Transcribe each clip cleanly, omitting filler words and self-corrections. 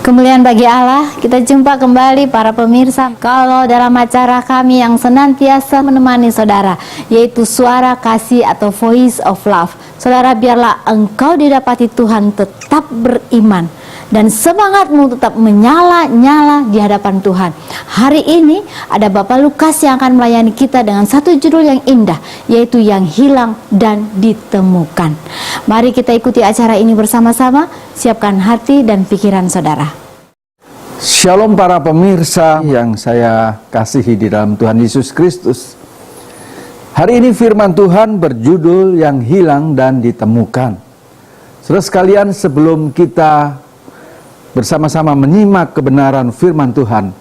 Kemuliaan bagi Allah, kita jumpa kembali para pemirsa. Kalau dalam acara kami yang senantiasa menemani saudara, yaitu Suara Kasih atau Voice of Love. Saudara, biarlah engkau didapati Tuhan tetap beriman dan semangatmu tetap menyala-nyala di hadapan Tuhan. Hari ini ada Bapak Lukas yang akan melayani kita dengan satu judul yang indah, yaitu Yang Hilang dan Ditemukan. Mari kita ikuti acara ini bersama-sama. Siapkan hati dan pikiran saudara. Shalom para pemirsa yang saya kasihi di dalam Tuhan Yesus Kristus. Hari ini firman Tuhan berjudul Yang Hilang dan Ditemukan. Saudara sekalian, sebelum kita bersama-sama menyimak kebenaran firman Tuhan,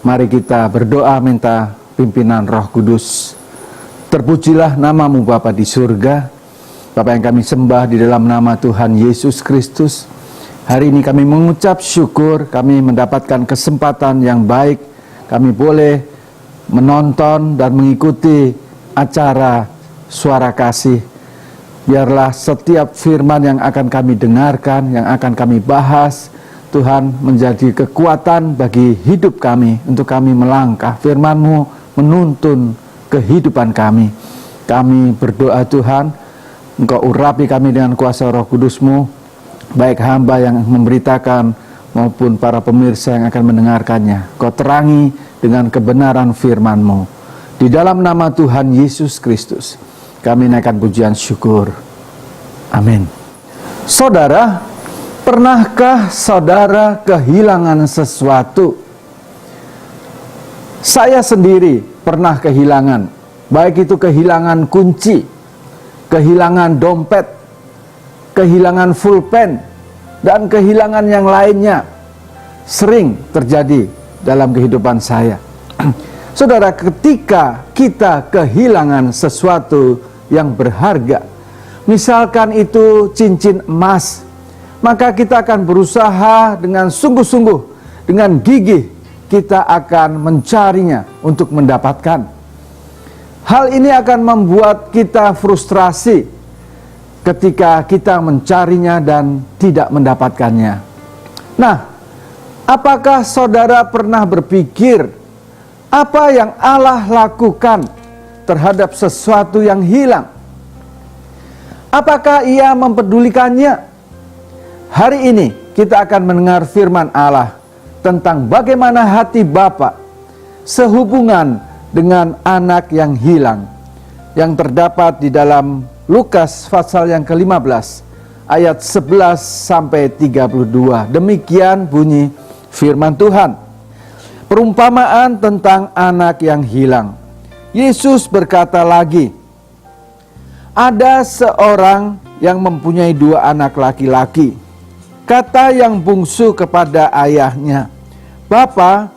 mari kita berdoa minta pimpinan Roh Kudus. Terpujilah namamu Bapa di surga. Bapa yang kami sembah di dalam nama Tuhan Yesus Kristus. Hari ini kami mengucap syukur, kami mendapatkan kesempatan yang baik. Kami boleh menonton dan mengikuti acara Suara Kasih. Biarlah setiap firman yang akan kami dengarkan, yang akan kami bahas, Tuhan menjadi kekuatan bagi hidup kami, untuk kami melangkah. Firman-Mu menuntun kehidupan kami. Kami berdoa Tuhan, Engkau urapi kami dengan kuasa Roh Kudus-Mu, baik hamba yang memberitakan maupun para pemirsa yang akan mendengarkannya. Kau terangi dengan kebenaran firman-Mu. Di dalam nama Tuhan Yesus Kristus, kami naikkan pujian syukur. Amin. Saudara, pernahkah saudara kehilangan sesuatu? Saya sendiri pernah kehilangan, baik itu kehilangan kunci, kehilangan dompet, kehilangan pulpen, dan kehilangan yang lainnya. Sering terjadi dalam kehidupan saya. Saudara, ketika kita kehilangan sesuatu yang berharga, misalkan itu cincin emas, maka kita akan berusaha dengan sungguh-sungguh, dengan gigih, kita akan mencarinya untuk mendapatkan. Hal ini akan membuat kita frustrasi ketika kita mencarinya dan tidak mendapatkannya. Nah, apakah saudara pernah berpikir apa yang Allah lakukan terhadap sesuatu yang hilang? Apakah Ia mempedulikannya? Hari ini kita akan mendengar firman Allah tentang bagaimana hati Bapa sehubungan dengan anak yang hilang, yang terdapat di dalam Lukas pasal yang ke-15 ayat 11 sampai 32. Demikian bunyi firman Tuhan. Perumpamaan tentang anak yang hilang. Yesus berkata lagi, ada seorang yang mempunyai 2 anak laki-laki. Kata yang bungsu kepada ayahnya, "Bapa,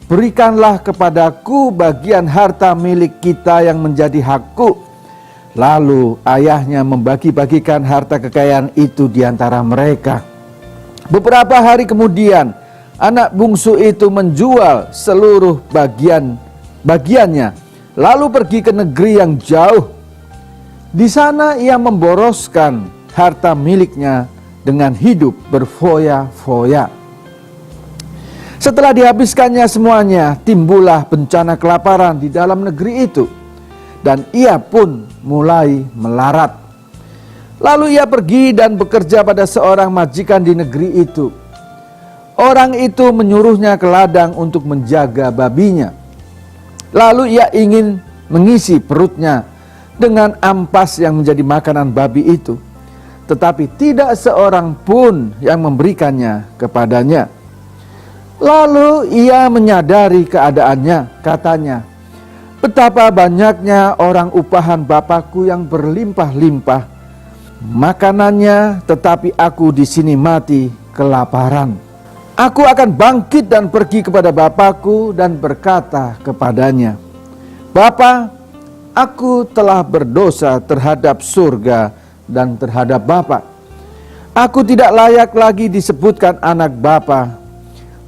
berikanlah kepadaku bagian harta milik kita yang menjadi hakku." Lalu ayahnya membagi-bagikan harta kekayaan itu di antara mereka. Beberapa hari kemudian, anak bungsu itu menjual seluruh bagiannya, lalu pergi ke negeri yang jauh. Di sana ia memboroskan harta miliknya dengan hidup berfoya-foya. Setelah dihabiskannya semuanya, timbullah bencana kelaparan di dalam negeri itu, dan ia pun mulai melarat. Lalu ia pergi dan bekerja pada seorang majikan di negeri itu. Orang itu menyuruhnya ke ladang untuk menjaga babinya. Lalu ia ingin mengisi perutnya dengan ampas yang menjadi makanan babi itu, tetapi tidak seorang pun yang memberikannya kepadanya. Lalu ia menyadari keadaannya, katanya, "Betapa banyaknya orang upahan Bapakku yang berlimpah-limpah makanannya, tetapi aku di sini mati kelaparan. Aku akan bangkit dan pergi kepada Bapakku dan berkata kepadanya, Bapa, aku telah berdosa terhadap surga dan terhadap Bapa. Aku tidak layak lagi disebutkan anak Bapa.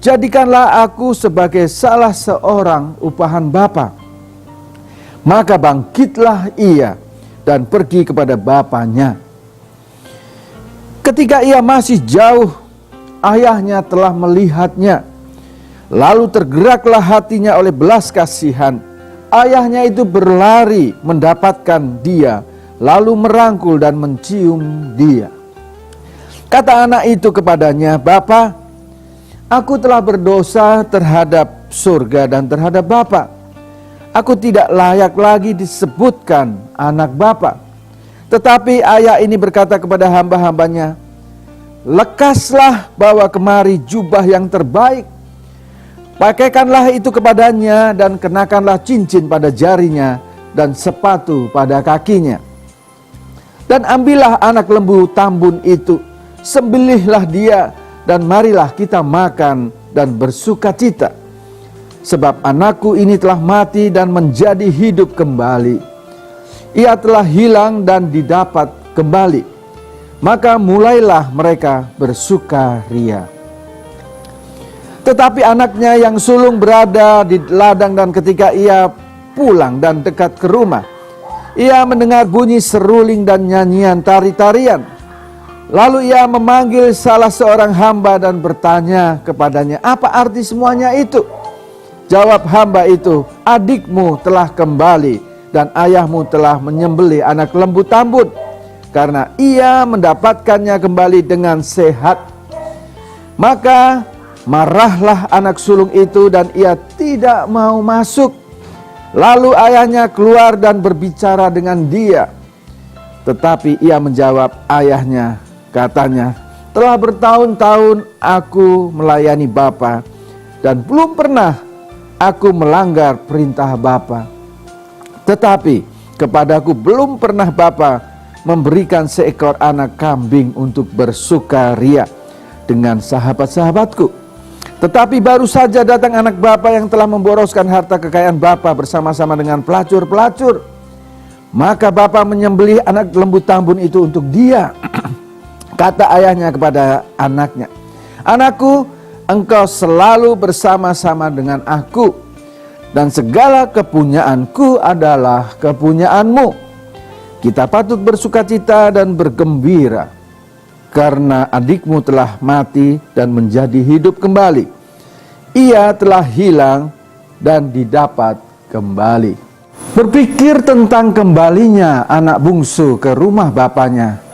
Jadikanlah aku sebagai salah seorang upahan Bapa." Maka bangkitlah ia dan pergi kepada bapaknya. Ketika ia masih jauh, ayahnya telah melihatnya. Lalu tergeraklah hatinya oleh belas kasihan. Ayahnya itu berlari mendapatkan dia, lalu merangkul dan mencium dia. Kata anak itu kepadanya, "Bapa, aku telah berdosa terhadap surga dan terhadap Bapa. Aku tidak layak lagi disebutkan anak Bapa." Tetapi ayah ini berkata kepada hamba-hambanya, "Lekaslah bawa kemari jubah yang terbaik. Pakaikanlah itu kepadanya dan kenakanlah cincin pada jarinya dan sepatu pada kakinya. Dan ambillah anak lembu tambun itu, sembelihlah dia, dan marilah kita makan dan bersukacita. Sebab anakku ini telah mati dan menjadi hidup kembali. Ia telah hilang dan didapat kembali." Maka mulailah mereka bersukaria. Tetapi anaknya yang sulung berada di ladang, dan ketika ia pulang dan dekat ke rumah, ia mendengar bunyi seruling dan nyanyian tari-tarian. Lalu ia memanggil salah seorang hamba dan bertanya kepadanya, "Apa arti semuanya itu?" Jawab hamba itu, "Adikmu telah kembali dan ayahmu telah menyembelih anak lembu tambun, karena ia mendapatkannya kembali dengan sehat." Maka marahlah anak sulung itu dan ia tidak mau masuk. Lalu ayahnya keluar dan berbicara dengan dia. Tetapi ia menjawab ayahnya, katanya, "Telah bertahun-tahun aku melayani Bapa, dan belum pernah aku melanggar perintah Bapa. Tetapi kepadaku belum pernah Bapa memberikan seekor anak kambing untuk bersukaria dengan sahabat-sahabatku. Tetapi baru saja datang anak Bapa yang telah memboroskan harta kekayaan Bapa bersama-sama dengan pelacur-pelacur. Maka Bapa menyembelih anak lembu tambun itu untuk dia." Kata ayahnya kepada anaknya, "Anakku, engkau selalu bersama-sama dengan aku, dan segala kepunyaanku adalah kepunyaanmu. Kita patut bersukacita dan bergembira, karena adikmu telah mati dan menjadi hidup kembali. Ia telah hilang dan didapat kembali." Berpikir tentang kembalinya anak bungsu ke rumah bapaknya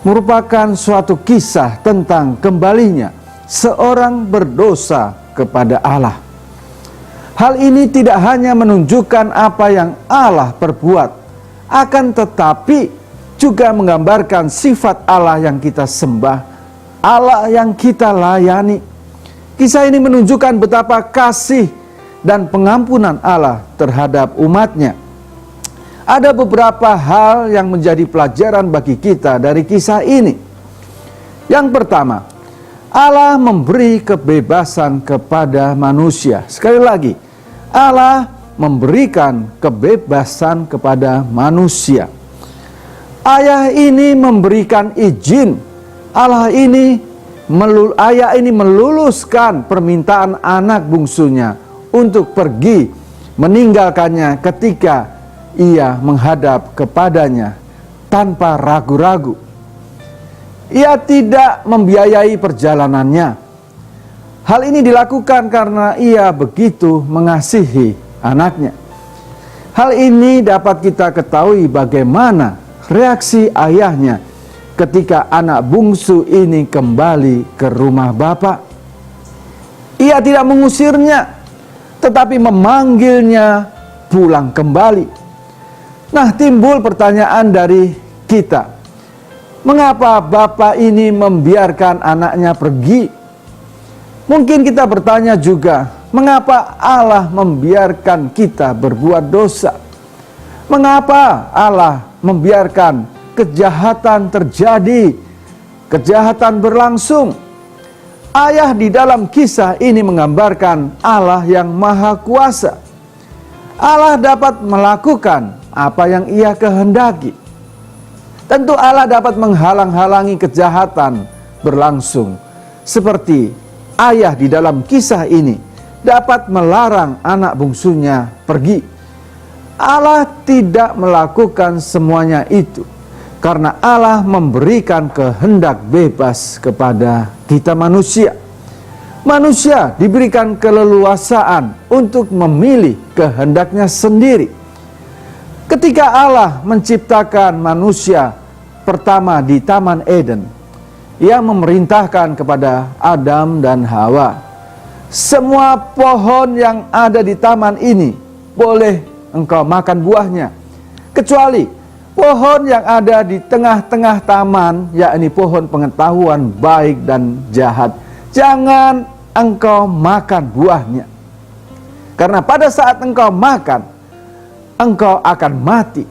merupakan suatu kisah tentang kembalinya seorang berdosa kepada Allah. Hal ini tidak hanya menunjukkan apa yang Allah perbuat, akan tetapi juga menggambarkan sifat Allah yang kita sembah, Allah yang kita layani. Kisah ini menunjukkan betapa kasih dan pengampunan Allah terhadap umatnya. Ada beberapa hal yang menjadi pelajaran bagi kita dari kisah ini. Yang pertama, Allah memberi kebebasan kepada manusia. Sekali lagi, Allah memberikan kebebasan kepada manusia. Ayah ini memberikan izin. Ayah ini meluluskan permintaan anak bungsunya untuk pergi meninggalkannya ketika ia menghadap kepadanya tanpa ragu-ragu. Ia tidak membiayai perjalanannya. Hal ini dilakukan karena ia begitu mengasihi anaknya. Hal ini dapat kita ketahui bagaimana reaksi ayahnya ketika anak bungsu ini kembali ke rumah bapa. Ia tidak mengusirnya, tetapi memanggilnya pulang kembali. Nah, timbul pertanyaan dari kita. Mengapa bapak ini membiarkan anaknya pergi? Mungkin kita bertanya juga, mengapa Allah membiarkan kita berbuat dosa? Mengapa Allah membiarkan kejahatan terjadi, kejahatan berlangsung? Ayah di dalam kisah ini menggambarkan Allah yang maha kuasa. Allah dapat melakukan apa yang ia kehendaki. Tentu Allah dapat menghalang-halangi kejahatan berlangsung. Seperti ayah di dalam kisah ini dapat melarang anak bungsunya pergi. Allah tidak melakukan semuanya itu karena Allah memberikan kehendak bebas kepada kita manusia. Manusia diberikan keleluasaan untuk memilih kehendaknya sendiri. Ketika Allah menciptakan manusia pertama di Taman Eden, Ia memerintahkan kepada Adam dan Hawa, semua pohon yang ada di taman ini boleh engkau makan buahnya, kecuali pohon yang ada di tengah-tengah taman, yakni pohon pengetahuan baik dan jahat. Jangan engkau makan buahnya, karena pada saat engkau makan, engkau akan mati.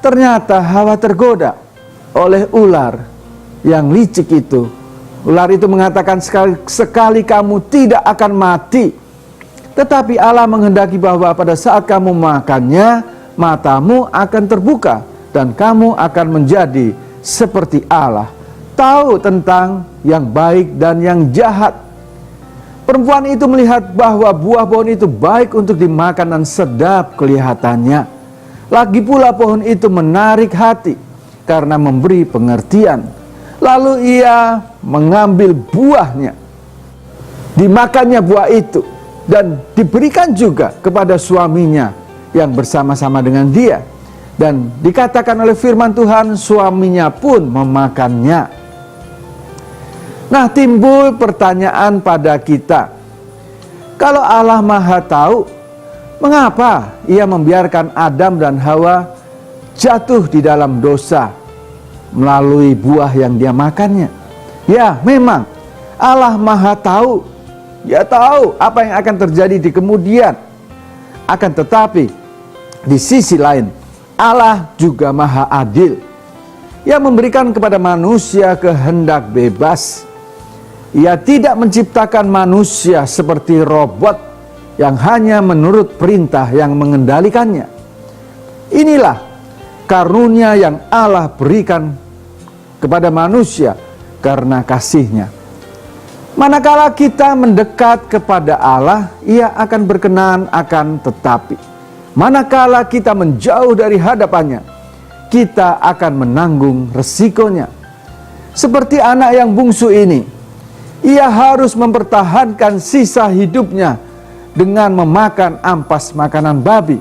Ternyata Hawa tergoda oleh ular yang licik itu. Ular itu mengatakan, sekali kamu tidak akan mati. Tetapi Allah menghendaki bahwa pada saat kamu makannya, matamu akan terbuka dan kamu akan menjadi seperti Allah, tahu tentang yang baik dan yang jahat. Perempuan itu melihat bahwa buah pohon itu baik untuk dimakan dan sedap kelihatannya. Lagi pula pohon itu menarik hati karena memberi pengertian. Lalu ia mengambil buahnya. Dimakannya buah itu dan diberikan juga kepada suaminya yang bersama-sama dengan dia. Dan dikatakan oleh firman Tuhan, suaminya pun memakannya. Nah, timbul pertanyaan pada kita, kalau Allah Maha Tahu, mengapa Ia membiarkan Adam dan Hawa jatuh di dalam dosa melalui buah yang dia makannya? Ya, memang Allah Maha Tahu. Dia tahu apa yang akan terjadi di kemudian. Akan tetapi di sisi lain, Allah juga Maha Adil. Ia memberikan kepada manusia kehendak bebas. Ia tidak menciptakan manusia seperti robot yang hanya menurut perintah yang mengendalikannya. Inilah karunia yang Allah berikan kepada manusia karena kasih-Nya. Manakala kita mendekat kepada Allah, Ia akan berkenan akan tetapi. Manakala kita menjauh dari hadapannya, kita akan menanggung resikonya. Seperti anak yang bungsu ini, ia harus mempertahankan sisa hidupnya dengan memakan ampas makanan babi.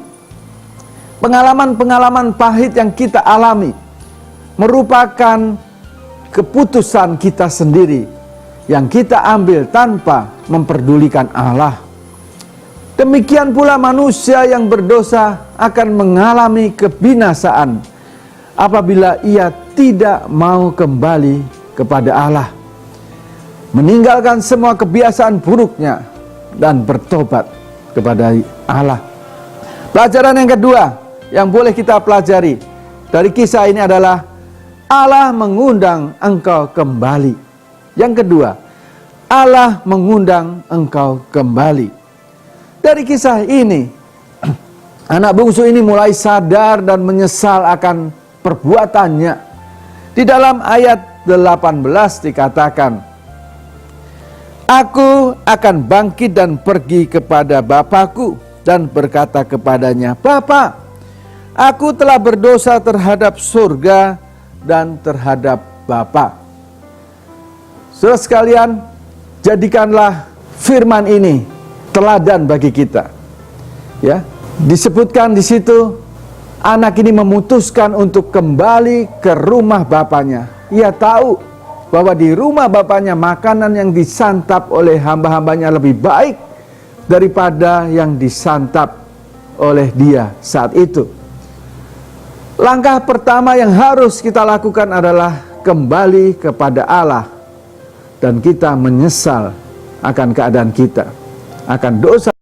Pengalaman-pengalaman pahit yang kita alami merupakan keputusan kita sendiri yang kita ambil tanpa memperdulikan Allah. Demikian pula manusia yang berdosa akan mengalami kebinasaan apabila ia tidak mau kembali kepada Allah, meninggalkan semua kebiasaan buruknya dan bertobat kepada Allah. Pelajaran yang kedua yang boleh kita pelajari dari kisah ini adalah Allah mengundang engkau kembali. Yang kedua, Allah mengundang engkau kembali. Dari kisah ini, anak bungsu ini mulai sadar dan menyesal akan perbuatannya. Di dalam ayat 18 dikatakan, aku akan bangkit dan pergi kepada bapakku dan berkata kepadanya, Bapa, aku telah berdosa terhadap surga dan terhadap Bapa. Saudara sekalian, jadikanlah firman ini teladan bagi kita. Ya, disebutkan di situ anak ini memutuskan untuk kembali ke rumah bapaknya. Ia tahu bahwa di rumah bapaknya makanan yang disantap oleh hamba-hambanya lebih baik daripada yang disantap oleh dia saat itu. Langkah pertama yang harus kita lakukan adalah kembali kepada Allah dan kita menyesal akan keadaan kita, akan dosa